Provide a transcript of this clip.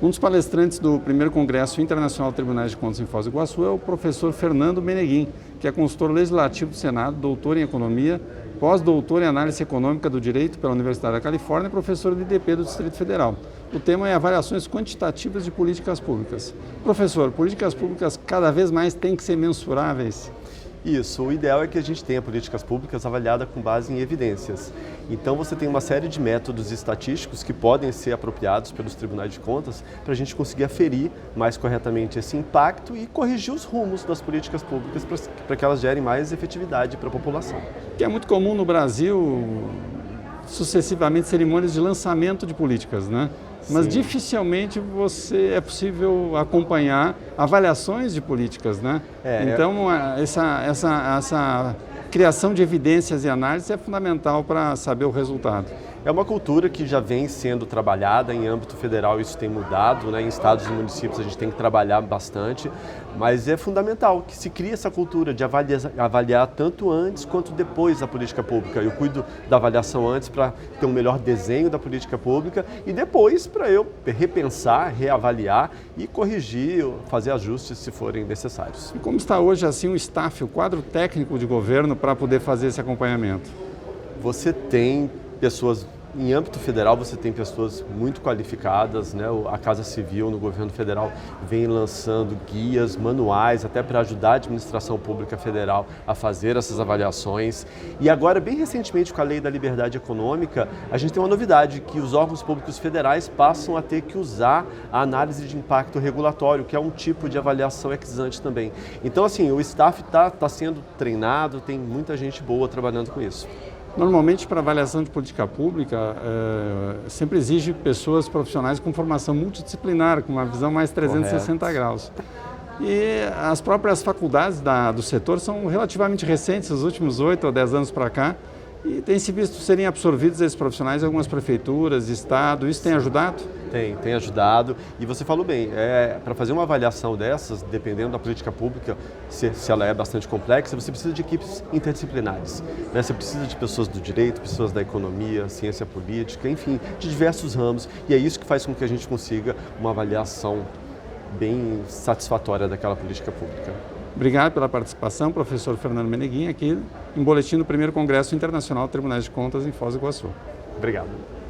Um dos palestrantes do primeiro Congresso Internacional de Tribunais de Contas em Foz do Iguaçu é o professor Fernando Meneguin, que é consultor legislativo do Senado, doutor em Economia, pós-doutor em Análise Econômica do Direito pela Universidade da Califórnia e professor do IDP do Distrito Federal. O tema é avaliações quantitativas de políticas públicas. Professor, políticas públicas cada vez mais têm que ser mensuráveis? Isso, o ideal é que a gente tenha políticas públicas avaliadas com base em evidências. Então você tem uma série de métodos estatísticos que podem ser apropriados pelos tribunais de contas para a gente conseguir aferir mais corretamente esse impacto e corrigir os rumos das políticas públicas para que elas gerem mais efetividade para a população. Que é muito comum no Brasil, sucessivamente, cerimônias de lançamento de políticas, né? Mas dificilmente é possível acompanhar avaliações de políticas, né? Então, essa criação de evidências e análises é fundamental para saber o resultado. É uma cultura que já vem sendo trabalhada em âmbito federal, isso tem mudado, né? Em estados e municípios a gente tem que trabalhar bastante, mas é fundamental que se crie essa cultura de avaliar tanto antes quanto depois da política pública. Eu cuido da avaliação antes para ter um melhor desenho da política pública e depois para eu repensar, reavaliar e corrigir, fazer ajustes se forem necessários. E como está hoje assim o staff, o quadro técnico de governo para poder fazer esse acompanhamento? Você tem pessoas, em âmbito federal, você tem pessoas muito qualificadas, né? A Casa Civil no governo federal vem lançando guias, manuais, até para ajudar a administração pública federal a fazer essas avaliações. E agora, bem recentemente, com a Lei da Liberdade Econômica, a gente tem uma novidade, que os órgãos públicos federais passam a ter que usar a análise de impacto regulatório, que é um tipo de avaliação ex ante também. Então, assim, o staff está sendo treinado, tem muita gente boa trabalhando com isso. Normalmente, para avaliação de política pública, sempre exige pessoas profissionais com formação multidisciplinar, com uma visão mais 360 graus. E as próprias faculdades do setor são relativamente recentes, os últimos 8 ou 10 anos para cá, e tem se visto serem absorvidos esses profissionais em algumas prefeituras, estado. Isso tem ajudado? Tem ajudado. E você falou bem, para fazer uma avaliação dessas, dependendo da política pública, se ela é bastante complexa, você precisa de equipes interdisciplinares, né? Você precisa de pessoas do direito, pessoas da economia, ciência política, enfim, de diversos ramos. E é isso que faz com que a gente consiga uma avaliação bem satisfatória daquela política pública. Obrigado pela participação, professor Fernando Meneguin, aqui em boletim do primeiro Congresso Internacional de Tribunais de Contas em Foz do Iguaçu. Obrigado.